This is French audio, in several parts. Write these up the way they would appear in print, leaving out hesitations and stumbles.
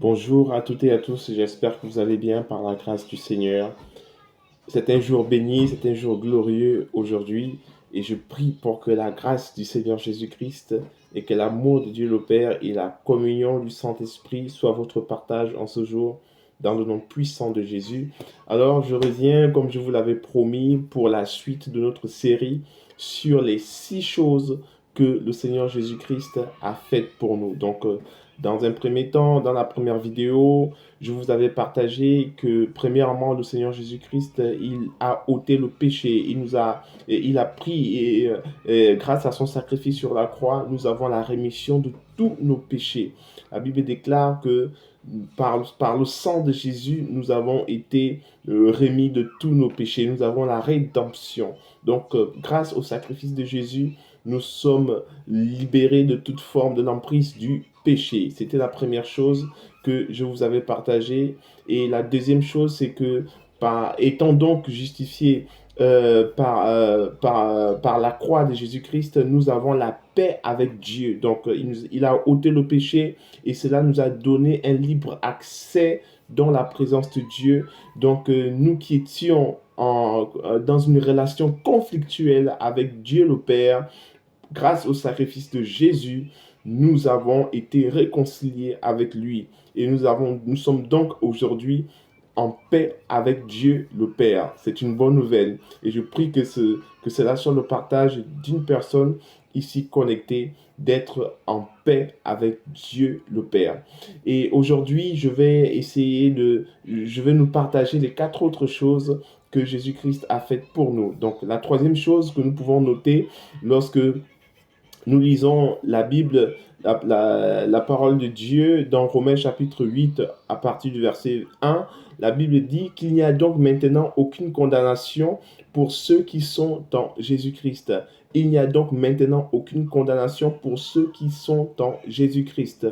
Bonjour à toutes et à tous, j'espère que vous allez bien par la grâce du Seigneur. C'est un jour béni, c'est un jour glorieux aujourd'hui et je prie pour que la grâce du Seigneur Jésus-Christ et que l'amour de Dieu le Père et la communion du Saint-Esprit soient votre partage en ce jour dans le nom puissant de Jésus. Alors je reviens comme je vous l'avais promis pour la suite de notre série sur les 6 choses que le Seigneur Jésus-Christ a faites pour nous. Dans un premier temps, dans la première vidéo, je vous avais partagé que premièrement, le Seigneur Jésus-Christ, il a ôté le péché, il a pris grâce à son sacrifice sur la croix, nous avons la rémission de tous nos péchés. La Bible déclare que par le sang de Jésus, nous avons été remis de tous nos péchés, nous avons la rédemption. Grâce au sacrifice de Jésus, nous sommes libérés de toute forme de l'emprise du péché. C'était la première chose que je vous avais partagée. Et la deuxième chose, c'est que étant donc justifiés par la croix de Jésus-Christ, nous avons la paix avec Dieu. Il a ôté le péché et cela nous a donné un libre accès dans la présence de Dieu. Nous qui étions dans une relation conflictuelle avec Dieu le Père, grâce au sacrifice de Jésus, nous avons été réconciliés avec lui. Et nous sommes donc aujourd'hui en paix avec Dieu le Père. C'est une bonne nouvelle. Et je prie que cela soit le partage d'une personne ici connectée, d'être en paix avec Dieu le Père. Et aujourd'hui, je vais nous partager les 4 autres choses que Jésus-Christ a faites pour nous. Donc, la troisième chose que nous pouvons noter lorsque nous lisons la Bible, la parole de Dieu dans Romains chapitre 8 à partir du verset 1. La Bible dit qu'il n'y a donc maintenant aucune condamnation pour ceux qui sont en Jésus-Christ. Il n'y a donc maintenant aucune condamnation pour ceux qui sont en Jésus-Christ.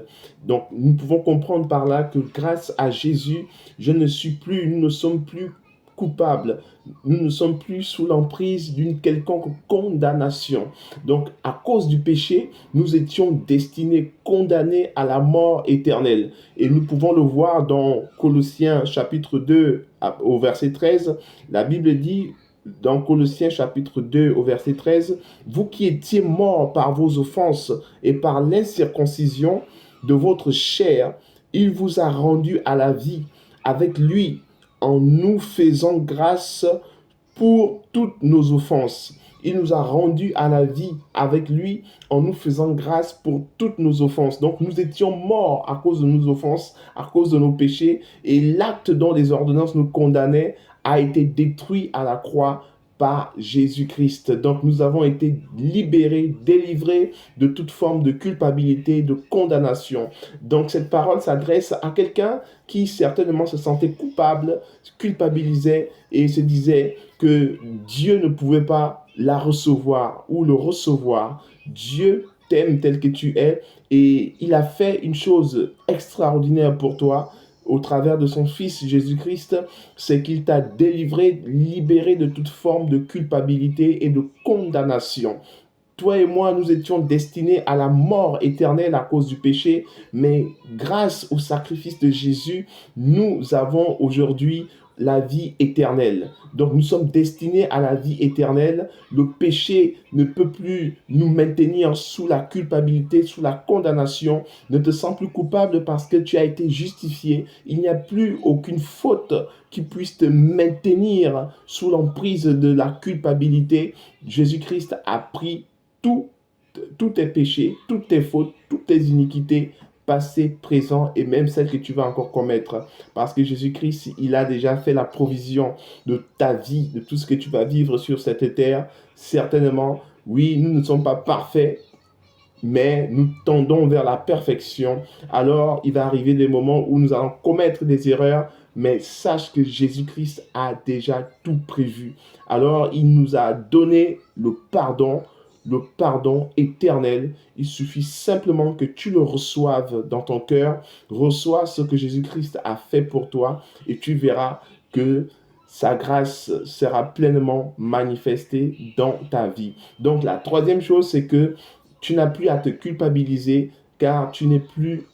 Donc, nous pouvons comprendre par là que grâce à Jésus, nous ne sommes plus coupables. Nous ne sommes plus sous l'emprise d'une quelconque condamnation. Donc, à cause du péché, nous étions destinés, condamnés à la mort éternelle. Et nous pouvons le voir dans Colossiens chapitre 2 au verset 13. La Bible dit dans Colossiens chapitre 2 au verset 13, « Vous qui étiez morts par vos offenses et par l'incirconcision de votre chair, il vous a rendus à la vie avec lui en nous faisant grâce pour toutes nos offenses. » Il nous a rendus à la vie avec lui en nous faisant grâce pour toutes nos offenses. Donc nous étions morts à cause de nos offenses, à cause de nos péchés, et l'acte dont les ordonnances nous condamnaient a été détruit à la croix par Jésus-Christ. Donc nous avons été libérés, délivrés de toute forme de culpabilité, de condamnation. Donc cette parole s'adresse à quelqu'un qui certainement se sentait coupable, culpabilisait et se disait que Dieu ne pouvait pas la recevoir ou le recevoir. Dieu t'aime tel que tu es et il a fait une chose extraordinaire pour toi au travers de son Fils Jésus-Christ, c'est qu'il t'a délivré, libéré de toute forme de culpabilité et de condamnation. Toi et moi, nous étions destinés à la mort éternelle à cause du péché, mais grâce au sacrifice de Jésus, nous avons aujourd'hui la vie éternelle. Donc nous sommes destinés à la vie éternelle. Le péché ne peut plus nous maintenir sous la culpabilité, sous la condamnation. Ne te sens plus coupable parce que tu as été justifié. Il n'y a plus aucune faute qui puisse te maintenir sous l'emprise de la culpabilité. Jésus-Christ a pris tout, tous tes péchés, toutes tes fautes, toutes tes iniquités, passé, présent et même celles que tu vas encore commettre. Parce que Jésus-Christ, il a déjà fait la provision de ta vie, de tout ce que tu vas vivre sur cette terre. Certainement, oui, nous ne sommes pas parfaits, mais nous tendons vers la perfection. Alors, il va arriver des moments où nous allons commettre des erreurs, mais sache que Jésus-Christ a déjà tout prévu. Alors, il nous a donné le pardon éternel. Il suffit simplement que tu le reçoives dans ton cœur, reçois ce que Jésus-Christ a fait pour toi et tu verras que sa grâce sera pleinement manifestée dans ta vie. Donc la troisième chose, c'est que tu n'as plus à te culpabiliser car tu n'es plus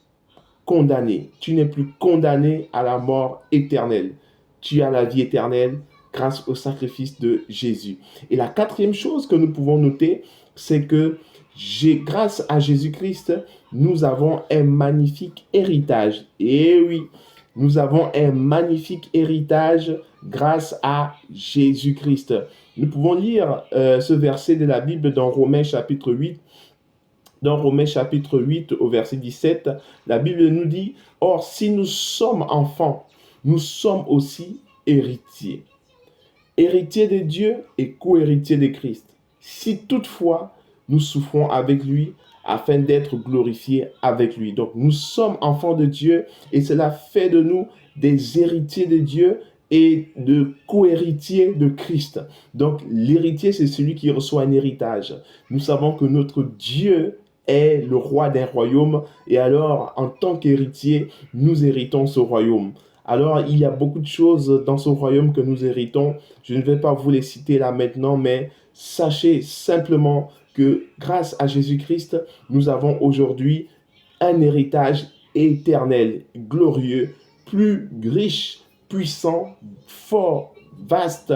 condamné. Tu n'es plus condamné à la mort éternelle. Tu as la vie éternelle grâce au sacrifice de Jésus. Et la quatrième chose que nous pouvons noter, c'est que grâce à Jésus-Christ, nous avons un magnifique héritage. Et oui, nous avons un magnifique héritage grâce à Jésus-Christ. Nous pouvons lire ce verset de la Bible dans Romains chapitre 8. Dans Romains chapitre 8 au verset 17, la Bible nous dit, « Or, si nous sommes enfants, nous sommes aussi héritiers. Héritiers de Dieu et co-héritiers de Christ. Si toutefois nous souffrons avec lui, afin d'être glorifiés avec lui. » Donc, nous sommes enfants de Dieu et cela fait de nous des héritiers de Dieu et de co-héritiers de Christ. Donc, l'héritier, c'est celui qui reçoit un héritage. Nous savons que notre Dieu est le roi d'un royaume et alors, en tant qu'héritier, nous héritons ce royaume. Alors, il y a beaucoup de choses dans ce royaume que nous héritons. Je ne vais pas vous les citer là maintenant, mais sachez simplement que grâce à Jésus-Christ, nous avons aujourd'hui un héritage éternel, glorieux, plus riche, puissant, fort, vaste,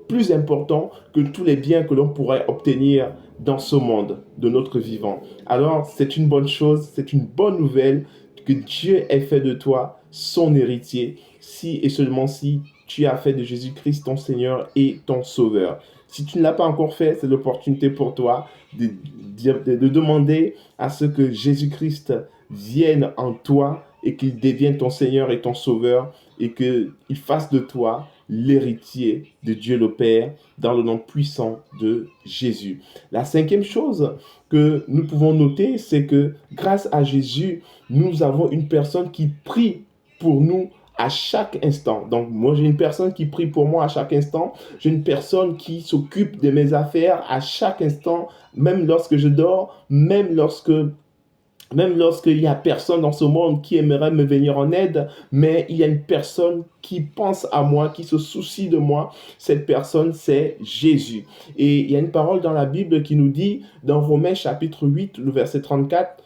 plus important que tous les biens que l'on pourrait obtenir dans ce monde de notre vivant. Alors, c'est une bonne chose, c'est une bonne nouvelle que Dieu ait fait de toi son héritier, si et seulement si tu as fait de Jésus-Christ ton Seigneur et ton Sauveur. Si tu ne l'as pas encore fait, c'est l'opportunité pour toi de demander à ce que Jésus-Christ vienne en toi et qu'il devienne ton Seigneur et ton Sauveur et qu'il fasse de toi l'héritier de Dieu le Père dans le nom puissant de Jésus. La cinquième chose que nous pouvons noter, c'est que grâce à Jésus, nous avons une personne qui prie pour nous à chaque instant. Donc, moi, j'ai une personne qui prie pour moi à chaque instant. J'ai une personne qui s'occupe de mes affaires à chaque instant, même lorsque je dors, même lorsqu'il n'y a personne dans ce monde qui aimerait me venir en aide, mais il y a une personne qui pense à moi, qui se soucie de moi. Cette personne, c'est Jésus. Et il y a une parole dans la Bible qui nous dit, dans Romains chapitre 8, le verset 34,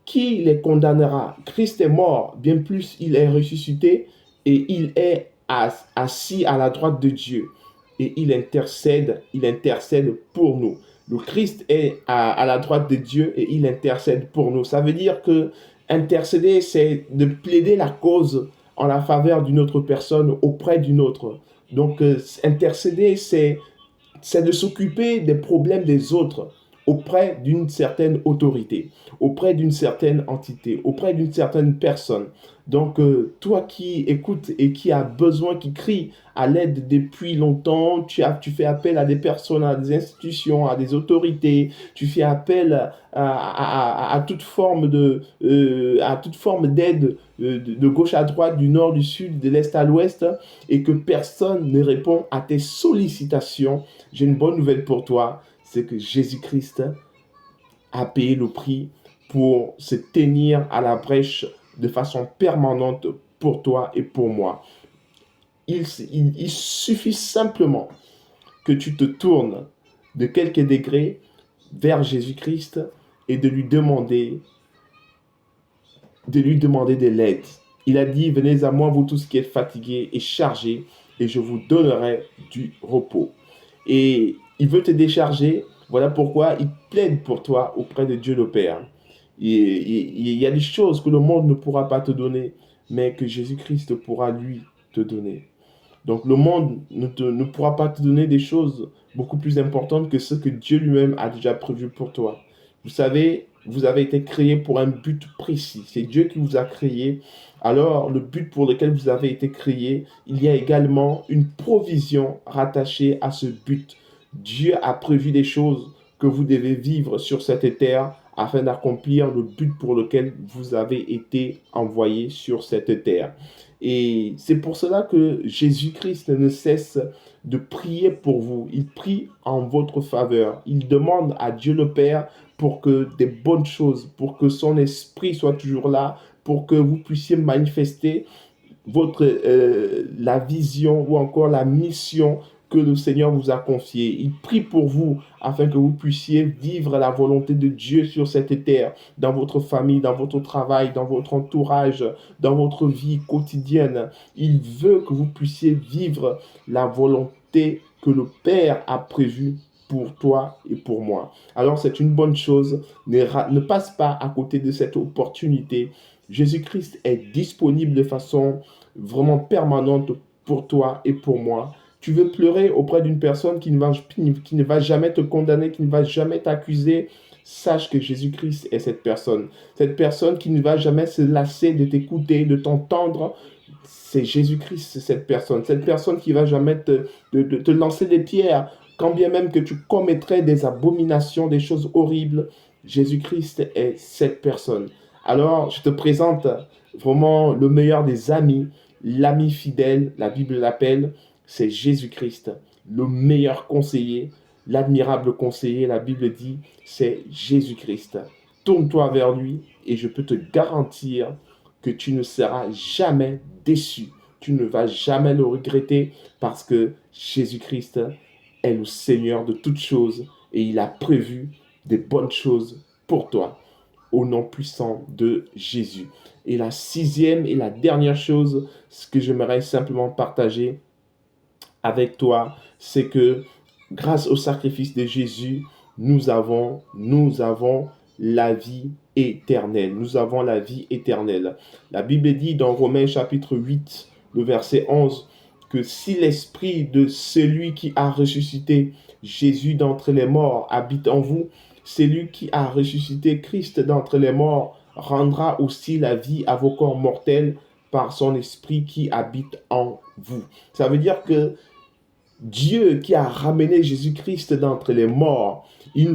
« Qui les condamnera? Christ est mort, bien plus il est ressuscité et il est assis à la droite de Dieu. Et il intercède pour nous. » Le Christ est à la droite de Dieu et il intercède pour nous. Ça veut dire que intercéder, c'est de plaider la cause en la faveur d'une autre personne auprès d'une autre. Donc, intercéder, c'est de s'occuper des problèmes des autres auprès d'une certaine autorité, auprès d'une certaine entité, auprès d'une certaine personne. Donc, toi qui écoutes et qui as besoin, qui crie à l'aide depuis longtemps, tu fais appel à des personnes, à des institutions, à des autorités, tu fais appel à toute forme d'aide de gauche à droite, du nord, du sud, de l'est à l'ouest, et que personne ne répond à tes sollicitations. J'ai une bonne nouvelle pour toi, c'est que Jésus-Christ a payé le prix pour se tenir à la brèche de façon permanente pour toi et pour moi. Il suffit simplement que tu te tournes de quelques degrés vers Jésus-Christ et de lui demander de l'aide. Il a dit, « Venez à moi, vous tous qui êtes fatigués et chargés, et je vous donnerai du repos. » Et il veut te décharger. Voilà pourquoi il plaide pour toi auprès de Dieu le Père. Il y a des choses que le monde ne pourra pas te donner, mais que Jésus-Christ pourra lui te donner. Donc le monde ne pourra pas te donner des choses beaucoup plus importantes que ce que Dieu lui-même a déjà prévu pour toi. Vous savez, vous avez été créé pour un but précis. C'est Dieu qui vous a créé. Alors, le but pour lequel vous avez été créé, il y a également une provision rattachée à ce but. Dieu a prévu des choses que vous devez vivre sur cette terre afin d'accomplir le but pour lequel vous avez été envoyé sur cette terre. Et c'est pour cela que Jésus-Christ ne cesse de prier pour vous. Il prie en votre faveur. Il demande à Dieu le Père pour que des bonnes choses, pour que son esprit soit toujours là, pour que vous puissiez manifester la vision ou encore la mission que le Seigneur vous a confiée. Il prie pour vous afin que vous puissiez vivre la volonté de Dieu sur cette terre, dans votre famille, dans votre travail, dans votre entourage, dans votre vie quotidienne. Il veut que vous puissiez vivre la volonté que le Père a prévue pour toi et pour moi. Alors c'est une bonne chose. Ne passe pas à côté de cette opportunité. Jésus-Christ est disponible de façon vraiment permanente pour toi et pour moi. Tu veux pleurer auprès d'une personne qui ne va jamais te condamner, qui ne va jamais t'accuser. Sache que Jésus-Christ est cette personne. Cette personne qui ne va jamais se lasser de t'écouter, de t'entendre. C'est Jésus-Christ, c'est cette personne. Cette personne qui va jamais te lancer des pierres, quand bien même que tu commettrais des abominations, des choses horribles. Jésus-Christ est cette personne. Alors, je te présente vraiment le meilleur des amis, l'ami fidèle, la Bible l'appelle, c'est Jésus-Christ, le meilleur conseiller, l'admirable conseiller, la Bible dit, c'est Jésus-Christ. Tourne-toi vers lui et je peux te garantir que tu ne seras jamais déçu. Tu ne vas jamais le regretter parce que Jésus-Christ est le Seigneur de toutes choses et il a prévu des bonnes choses pour toi au nom puissant de Jésus. Et la sixième et la dernière chose, ce que j'aimerais simplement partager avec toi, c'est que grâce au sacrifice de Jésus, nous avons la vie éternelle. Nous avons la vie éternelle. La Bible dit dans Romains chapitre 8, le verset 11, que si l'esprit de celui qui a ressuscité Jésus d'entre les morts habite en vous, celui qui a ressuscité Christ d'entre les morts rendra aussi la vie à vos corps mortels par son esprit qui habite en vous. Ça veut dire que Dieu qui a ramené Jésus-Christ d'entre les morts, il nous